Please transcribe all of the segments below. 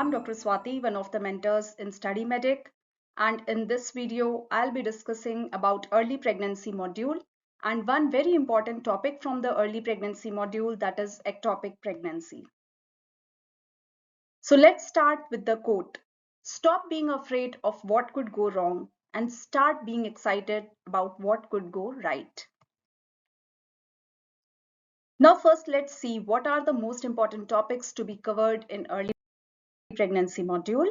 I'm Dr. Swati, one of the mentors in Study Medic, and in this video, I'll be discussing about early pregnancy module and one very important topic from the early pregnancy module, that is ectopic pregnancy. So let's start with the quote. Stop being afraid of what could go wrong and start being excited about what could go right. Now first, let's see what are the most important topics to be covered in early pregnancy module.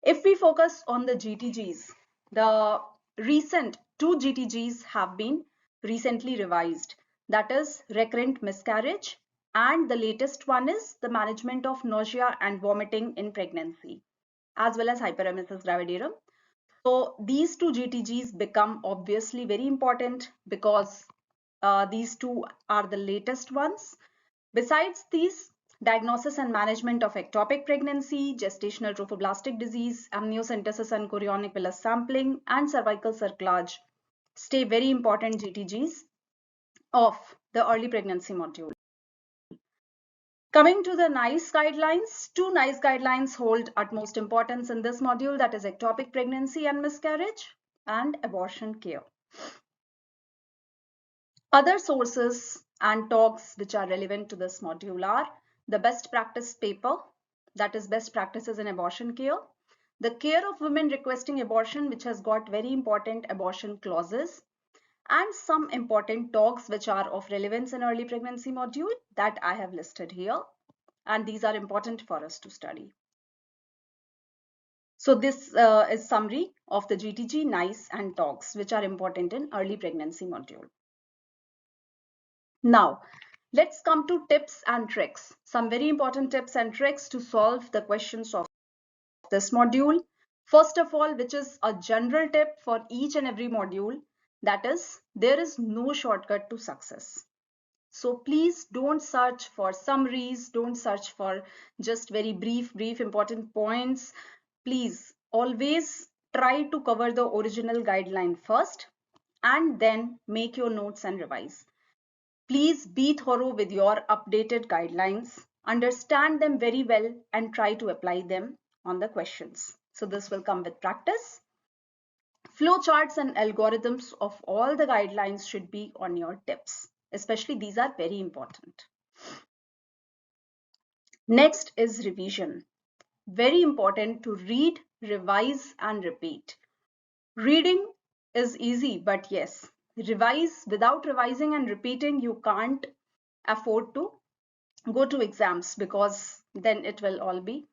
If we focus on the GTGs, the recent two GTGs have been recently revised. That is recurrent miscarriage, and the latest one is the management of nausea and vomiting in pregnancy, as well as hyperemesis gravidarum. So these two GTGs become obviously very important because these two are the latest ones. Besides these, diagnosis and management of ectopic pregnancy, gestational trophoblastic disease, amniocentesis and chorionic villus sampling, and cervical cerclage stay very important GTGs of the early pregnancy module. Coming to the NICE guidelines, two NICE guidelines hold utmost importance in this module, that is ectopic pregnancy and miscarriage and abortion care. Other sources and talks which are relevant to this module are the best practice paper, that is best practices in abortion care, the care of women requesting abortion, which has got very important abortion clauses, and some important talks which are of relevance in early pregnancy module that I have listed here, and these are important for us to study. So this is summary of the GTG, NICE and talks which are important in early pregnancy module. Now, let's come to tips and tricks. Some very important tips and tricks to solve the questions of this module. First of all, which is a general tip for each and every module, that is, there is no shortcut to success. So please don't search for summaries, don't search for just very brief important points. Please always try to cover the original guideline first and then make your notes and revise. Please be thorough with your updated guidelines, understand them very well and try to apply them on the questions. So this will come with practice. Flowcharts and algorithms of all the guidelines should be on your tips. Especially these are very important. Next is revision. Very important to read, revise and repeat. Reading is easy, but yes, revise. Without revising and repeating, you can't afford to go to exams because then it will all be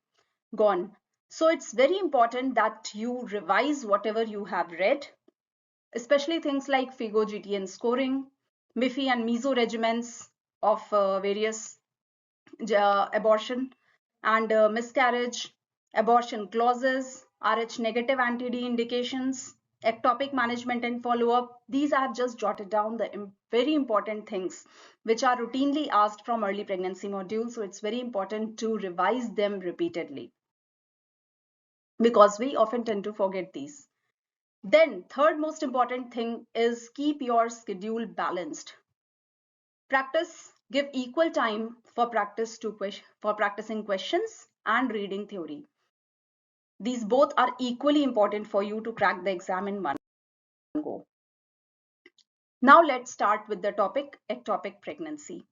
gone. So it's very important that you revise whatever you have read, especially things like FIGO, GTN scoring, MIFI and MESO regimens of various abortion and miscarriage, abortion clauses, RH negative anti-D indications, ectopic management and follow-up. These are just jotted down the very important things which are routinely asked from early pregnancy module. So it's very important to revise them repeatedly because we often tend to forget these. Then third most important thing is keep your schedule balanced. Practice, give equal time for practicing questions and reading theory. These both are equally important for you to crack the exam in one go. Now let's start with the topic ectopic pregnancy.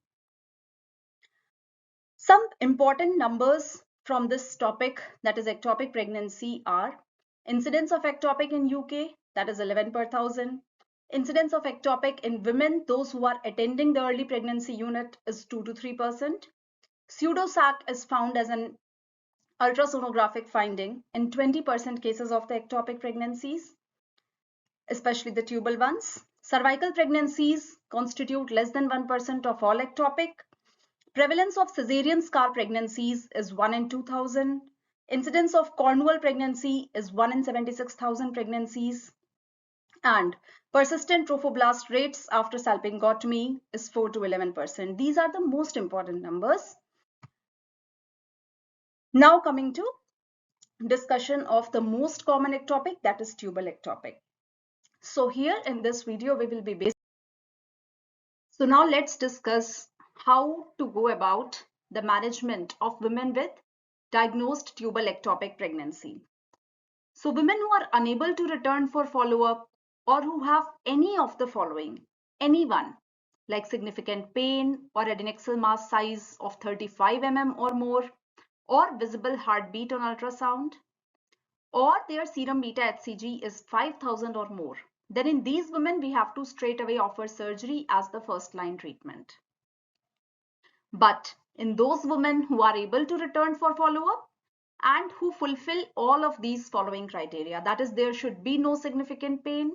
Some important numbers from this topic, that is ectopic pregnancy, are incidence of ectopic in UK, that is 11 per 1,000. Incidence of ectopic in women, those who are attending the early pregnancy unit, is 2 to 3%. Pseudo-SAC is found as an ultrasonographic finding in 20% cases of the ectopic pregnancies, especially the tubal ones. Cervical pregnancies constitute less than 1% of all ectopic. Prevalence of cesarean scar pregnancies is 1 in 2,000. Incidence of cornual pregnancy is 1 in 76,000 pregnancies. And persistent trophoblast rates after salpingotomy is 4 to 11%. These are the most important numbers. Now coming to discussion of the most common ectopic, that is tubal ectopic. So here in this video we will be based. So now let's discuss how to go about the management of women with diagnosed tubal ectopic pregnancy. So women who are unable to return for follow-up or who have any of the following, anyone, like significant pain or adnexal mass size of 35 mm or more, or visible heartbeat on ultrasound, or their serum beta HCG is 5,000 or more, then in these women we have to straight away offer surgery as the first line treatment. But in those women who are able to return for follow-up and who fulfill all of these following criteria, that is, there should be no significant pain,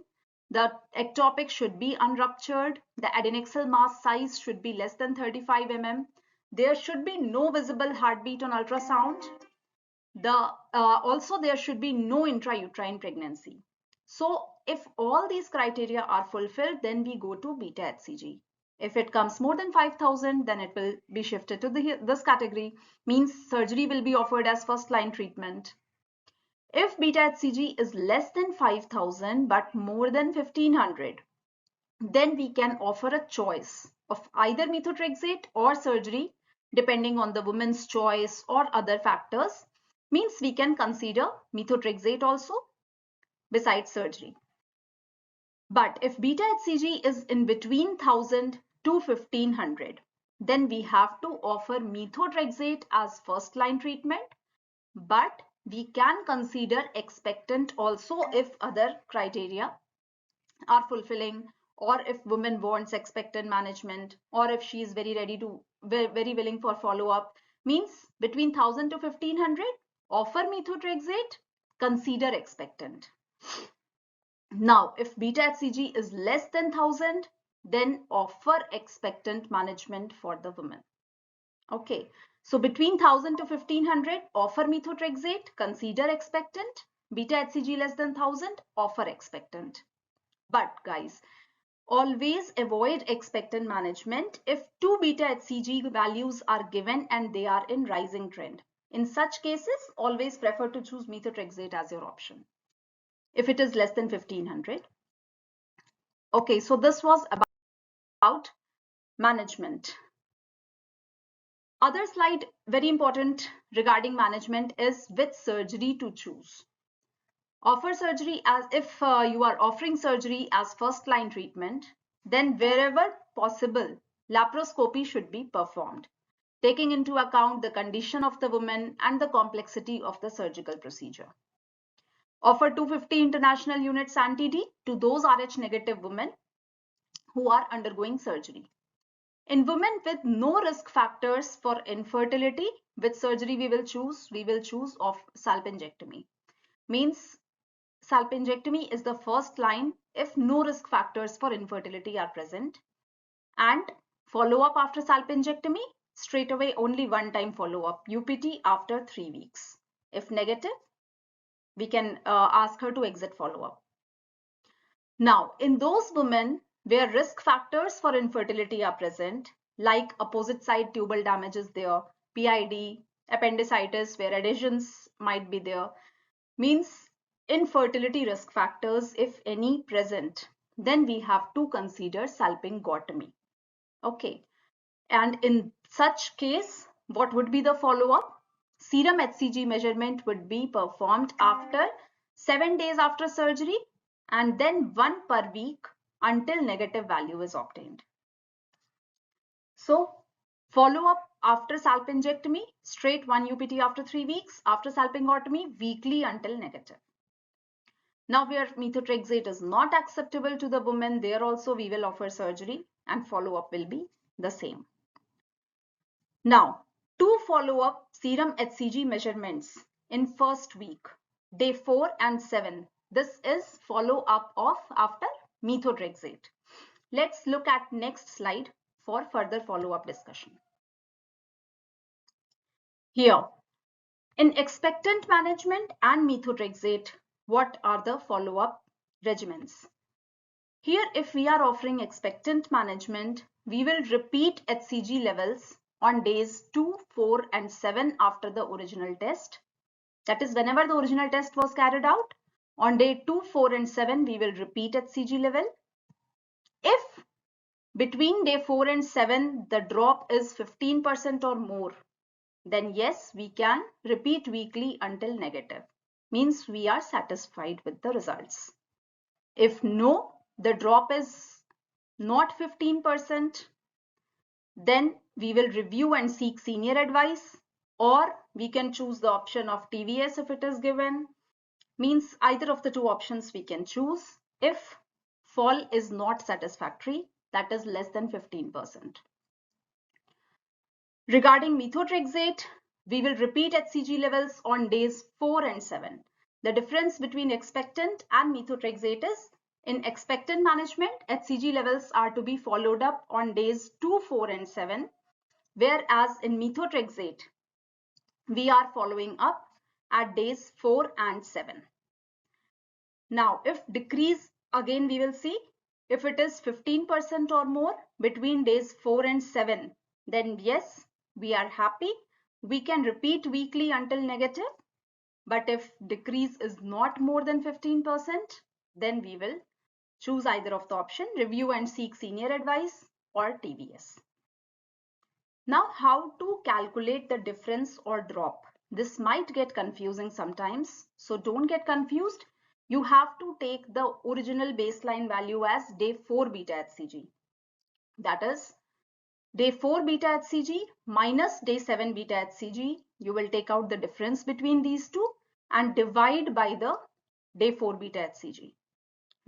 the ectopic should be unruptured, the adnexal mass size should be less than 35 mm, there should be no visible heartbeat on ultrasound, also there should be no intrauterine pregnancy. So if all these criteria are fulfilled, then we go to beta HCG. If it comes more than 5,000, then it will be shifted to this category, means surgery will be offered as first line treatment. If beta HCG is less than 5,000 but more than 1,500, then we can offer a choice of either methotrexate or surgery, depending on the woman's choice or other factors. Means we can consider methotrexate also besides surgery. But if beta HCG is in between 1,000 to 1,500, then we have to offer methotrexate as first line treatment, but we can consider expectant also if other criteria are fulfilling, or if woman wants expectant management, or if she is very willing for follow-up. Means between 1,000 to 1,500, offer methotrexate, consider expectant. Now, if beta HCG is less than 1,000, then offer expectant management for the woman. Okay, so between 1,000 to 1,500, offer methotrexate, consider expectant. Beta HCG less than 1,000, offer expectant. But guys, always avoid expectant management if two beta HCG values are given and they are in rising trend. In such cases, always prefer to choose methotrexate as your option if it is less than 1,500. Okay, so this was about management. Other slide, very important regarding management, is which surgery to choose. Offer surgery as if you are offering surgery as first line treatment, then wherever possible, laparoscopy should be performed, taking into account the condition of the woman and the complexity of the surgical procedure. Offer 250 international units anti-D to those Rh negative women who are undergoing surgery. In women with no risk factors for infertility, which surgery we will choose? We will choose of salpingectomy. Means salpingectomy is the first line if no risk factors for infertility are present. And follow-up after salpingectomy, straight away only one time follow-up, UPT after 3 weeks. If negative, we can ask her to exit follow-up. Now, in those women where risk factors for infertility are present, like opposite side tubal damage is there, PID, appendicitis where adhesions might be there, means infertility risk factors, if any present, then we have to consider salpingotomy. Okay, and in such case, what would be the follow-up? Serum HCG measurement would be performed after 7 days after surgery and then 1 per week until negative value is obtained. So follow-up after salpingectomy, straight 1 UPT after 3 weeks, after salpingotomy, weekly until negative. Now where methotrexate is not acceptable to the woman, there also we will offer surgery and follow-up will be the same. Now, to follow up serum HCG measurements in first week, day 4 and 7. This is follow up of after methotrexate. Let's look at next slide for further follow up discussion. Here, in expectant management and methotrexate, what are the follow up regimens? Here, if we are offering expectant management, we will repeat HCG levels on days 2, 4 and 7 after the original test. That is, whenever the original test was carried out, on day 2, 4 and 7, we will repeat HCG level. If between day 4 and 7, the drop is 15% or more, then yes, we can repeat weekly until negative. Means we are satisfied with the results. If no, the drop is not 15%, then we will review and seek senior advice, or we can choose the option of TVS if it is given. Means either of the two options we can choose if fall is not satisfactory, that is less than 15%. Regarding methotrexate, we will repeat HCG levels on days 4 and 7. The difference between expectant and methotrexate is in expectant management, HCG levels are to be followed up on days 2, 4 and 7, whereas in methotrexate, we are following up at days 4 and 7. Now, if decrease, again we will see if it is 15% or more between days 4 and 7, then yes, we are happy. We can repeat weekly until negative. But if decrease is not more than 15%, then we will choose either of the option, review and seek senior advice or TVS. Now, how to calculate the difference or drop? This might get confusing sometimes, so don't get confused. You have to take the original baseline value as day 4 beta HCG. That is day 4 beta HCG minus day 7 beta HCG. You will take out the difference between these two and divide by the day 4 beta HCG.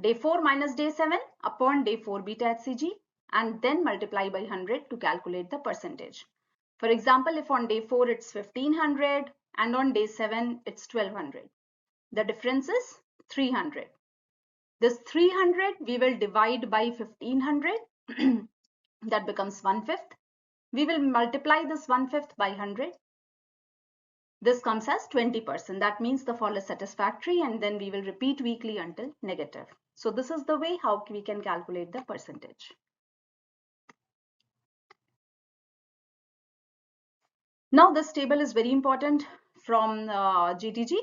Day 4 minus day 7 upon day 4 beta HCG, and then multiply by 100 to calculate the percentage. For example, if on day 4 it's 1500 and on day 7 it's 1200. The difference is 300. This 300 we will divide by 1500. That becomes 1/5. We will multiply this 1/5 by 100. This comes as 20%. That means the fall is satisfactory, and then we will repeat weekly until negative. So this is the way how we can calculate the percentage. Now this table is very important from GTG.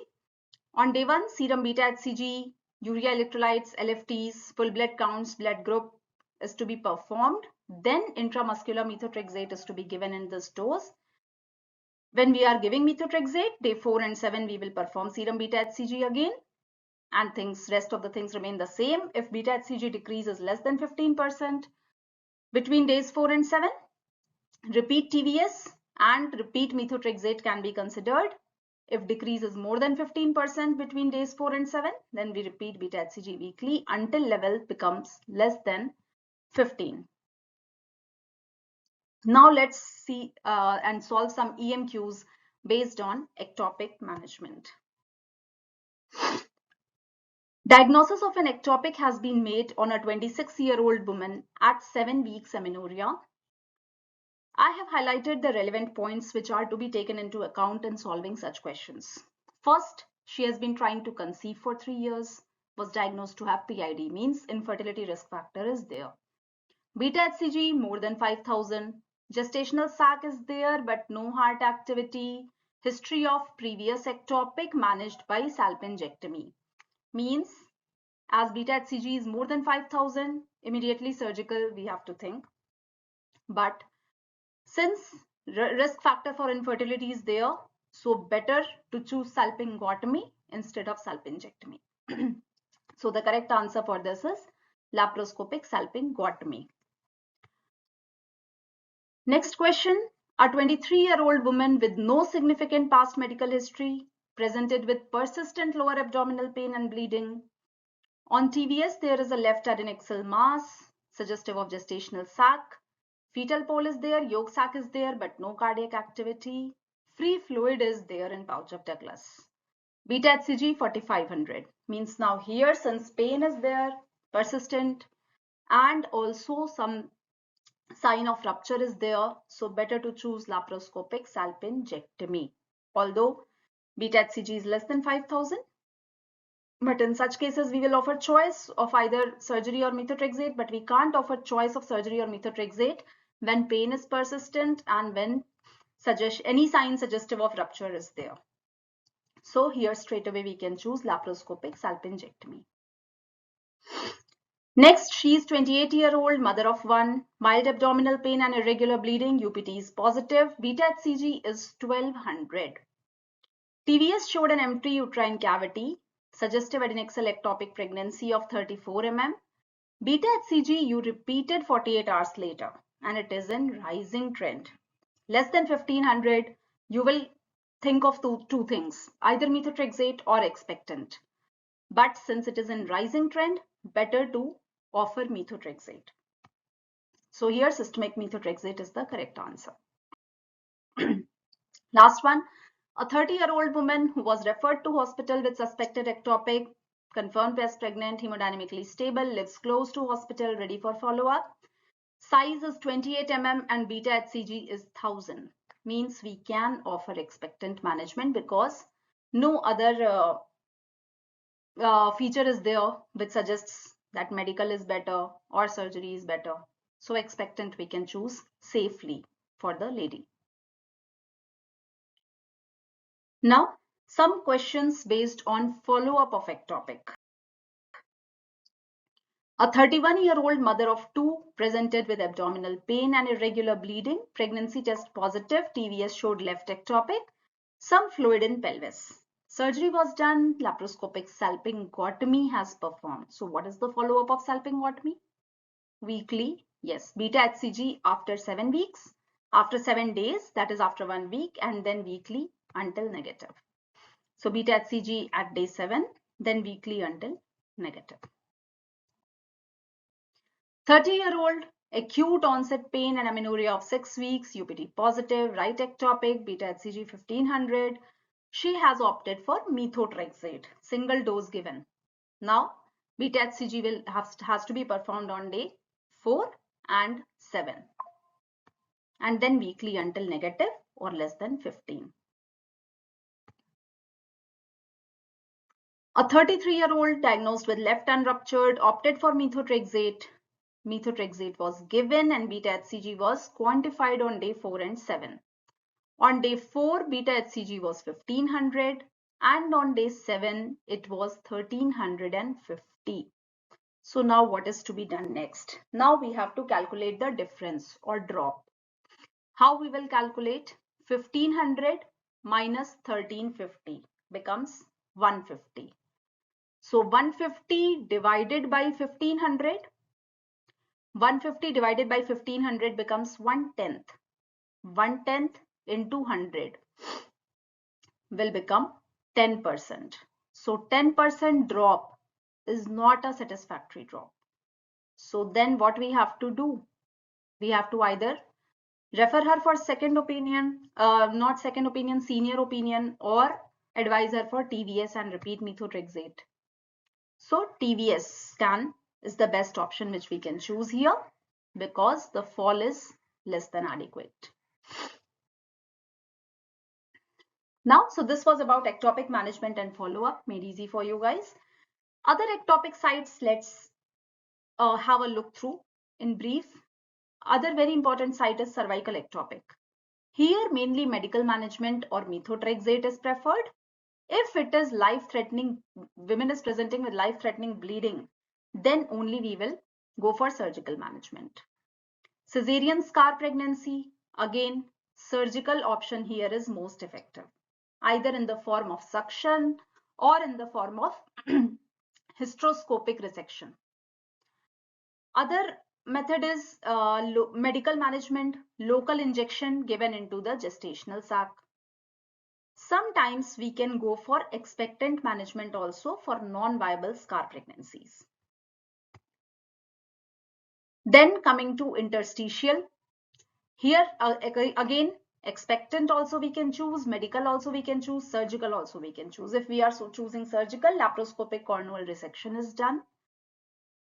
On day 1, serum beta HCG, urea electrolytes, LFTs, full blood counts, blood group is to be performed. Then intramuscular methotrexate is to be given in this dose. When we are giving methotrexate, day 4 and 7, we will perform serum beta HCG again, and rest of the things remain the same. If beta HCG decrease is less than 15% between days 4 and 7, repeat TVS and repeat methotrexate can be considered. If decrease is more than 15% between days 4 and 7, then we repeat beta HCG weekly until level becomes less than 15. Now let's see and solve some EMQs based on ectopic management. Diagnosis of an ectopic has been made on a 26-year-old woman at 7 weeks amenorrhea. I have highlighted the relevant points which are to be taken into account in solving such questions. First, she has been trying to conceive for 3 years, was diagnosed to have PID, means infertility risk factor is there. Beta HCG more than 5000, gestational sac is there but no heart activity, history of previous ectopic managed by salpingectomy. Means as beta HCG is more than 5000, immediately surgical we have to think. But since risk factor for infertility is there, so better to choose salpingotomy instead of salpingectomy. So the correct answer for this is laparoscopic salpingotomy. Next question. A 23-year-old woman with no significant past medical history presented with persistent lower abdominal pain and bleeding. On TVS, there is a left adnexal mass suggestive of gestational sac. Fetal pole is there, yolk sac is there, but no cardiac activity. Free fluid is there in pouch of Douglas. Beta HCG 4500. Means now here, since pain is there, persistent, and also some sign of rupture is there, so better to choose laparoscopic salpingectomy. Although beta HCG is less than 5000, but in such cases we will offer choice of either surgery or methotrexate, but we can't offer choice of surgery or methotrexate when pain is persistent and when any sign suggestive of rupture is there. So here straight away we can choose laparoscopic salpingectomy. Next, she is 28-year-old, mother of one, mild abdominal pain and irregular bleeding, UPT is positive, beta HCG is 1200. TVS showed an empty uterine cavity, suggestive adnexal ectopic pregnancy of 34 mm. Beta HCG you repeated 48 hours later and it is in rising trend. Less than 1500, you will think of two things, either methotrexate or expectant. But since it is in rising trend, better to offer methotrexate. So here systemic methotrexate is the correct answer. Last one, a 30-year-old woman who was referred to hospital with suspected ectopic, confirmed as pregnant, hemodynamically stable, lives close to hospital, ready for follow-up. Size is 28 mm and beta HCG is 1000. Means we can offer expectant management because no other feature is there which suggests that medical is better or surgery is better. So expectant we can choose safely for the lady. Now, some questions based on follow-up of ectopic. A 31-year-old mother of two presented with abdominal pain and irregular bleeding. Pregnancy test positive. TVS showed left ectopic. Some fluid in pelvis. Surgery was done. Laparoscopic salpingotomy has performed. So what is the follow-up of salpingotomy? Weekly. Yes. Beta HCG after 7 weeks. After 7 days, that is after 1 week, and then weekly until negative. So beta HCG at day 7, then weekly until negative. 30-year-old, acute onset pain and amenorrhea of 6 weeks, UPT positive, right ectopic, beta HCG 1500. She has opted for methotrexate, single dose given. Now, beta HCG has to be performed on day 4 and 7. And then weekly until negative or less than 15. A 33-year-old diagnosed with left unruptured opted for methotrexate. Methotrexate was given and beta HCG was quantified on day 4 and 7. On day 4, beta HCG was 1500 and on day 7, it was 1350. So now what is to be done next? Now we have to calculate the difference or drop. How we will calculate? 1500 minus 1350 becomes 150. So 150 divided by 1500. 150 divided by 1500 becomes 1/10. 1/10 into 100 will become 10%. So 10% drop is not a satisfactory drop. So then what we have to do? We have to either refer her for second opinion, not second opinion, senior opinion, or advise her for TVS and repeat methotrexate. So TVS scan is the best option which we can choose here because the fall is less than adequate. Now, so this was about ectopic management and follow-up, made easy for you guys. Other ectopic sites, let's have a look through in brief. Other very important site is cervical ectopic. Here, mainly medical management or methotrexate is preferred. If it is life-threatening, women is presenting with life-threatening bleeding, then only we will go for surgical management. Caesarean scar pregnancy, again, surgical option here is most effective, either in the form of suction or in the form of hysteroscopic resection. Other method is medical management, local injection given into the gestational sac. Sometimes we can go for expectant management also for non-viable scar pregnancies. Then coming to interstitial, here again expectant also we can choose, medical also we can choose, surgical also we can choose. If we are so choosing surgical, laparoscopic cornual resection is done.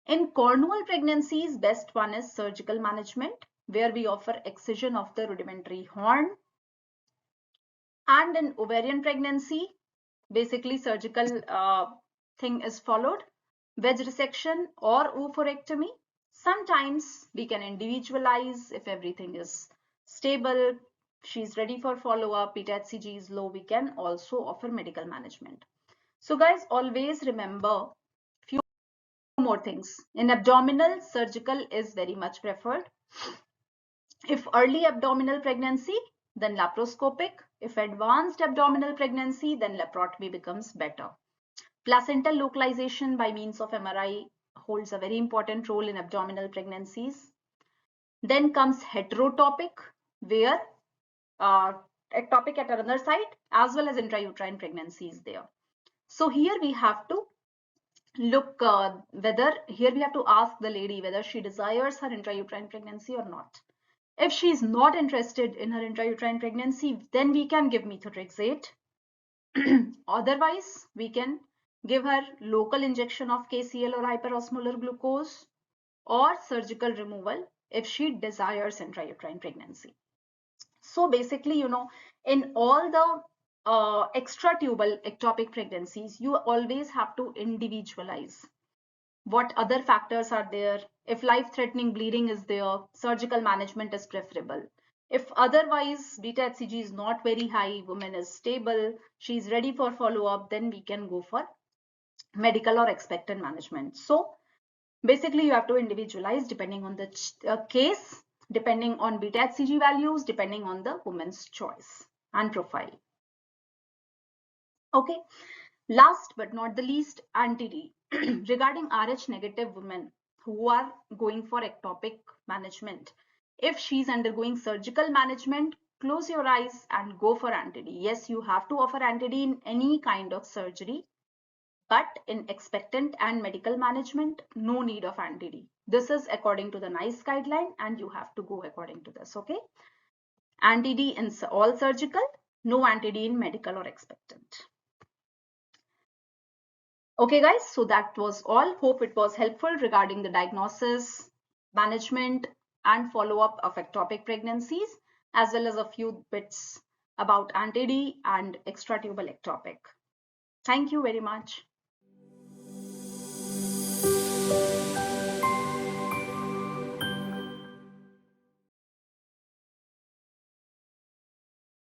In cornual pregnancies, best one is surgical management, where we offer excision of the rudimentary horn. And in ovarian pregnancy, basically surgical thing is followed, wedge resection or oophorectomy. Sometimes we can individualize if everything is stable, she's ready for follow-up, beta HCG is low, we can also offer medical management. So guys, always remember few more things. In abdominal, surgical is very much preferred. If early abdominal pregnancy, then laparoscopic. If advanced abdominal pregnancy, then laparotomy becomes better. Placental localization by means of MRI holds a very important role in abdominal pregnancies. Then comes heterotopic, where ectopic at another site as well as intrauterine pregnancy is there. So here we have to look here we have to ask the lady whether she desires her intrauterine pregnancy or not. If she is not interested in her intrauterine pregnancy, then we can give methotrexate. Otherwise, we can give her local injection of KCl or hyperosmolar glucose or surgical removal if she desires intrauterine pregnancy. So basically, in all the extra-tubal ectopic pregnancies, you always have to individualize. What other factors are there? If life-threatening bleeding is there, surgical management is preferable. If otherwise beta-HCG is not very high, woman is stable, she is ready for follow-up, then we can go for medical or expectant management. So basically, you have to individualize depending on the case, depending on beta-HCG values, depending on the woman's choice and profile. Okay, last but not the least, anti-D. Regarding Rh negative women who are going for ectopic management, if she's undergoing surgical management, close your eyes and go for anti-D. Yes, you have to offer anti-D in any kind of surgery, but in expectant and medical management, no need of anti-D. This is according to the NICE guideline and you have to go according to this, okay? Anti-D in all surgical, no anti-D in medical or expectant. Okay guys, so that was all. Hope it was helpful regarding the diagnosis, management and follow-up of ectopic pregnancies, as well as a few bits about anti-D and extratubal ectopic. Thank you very much.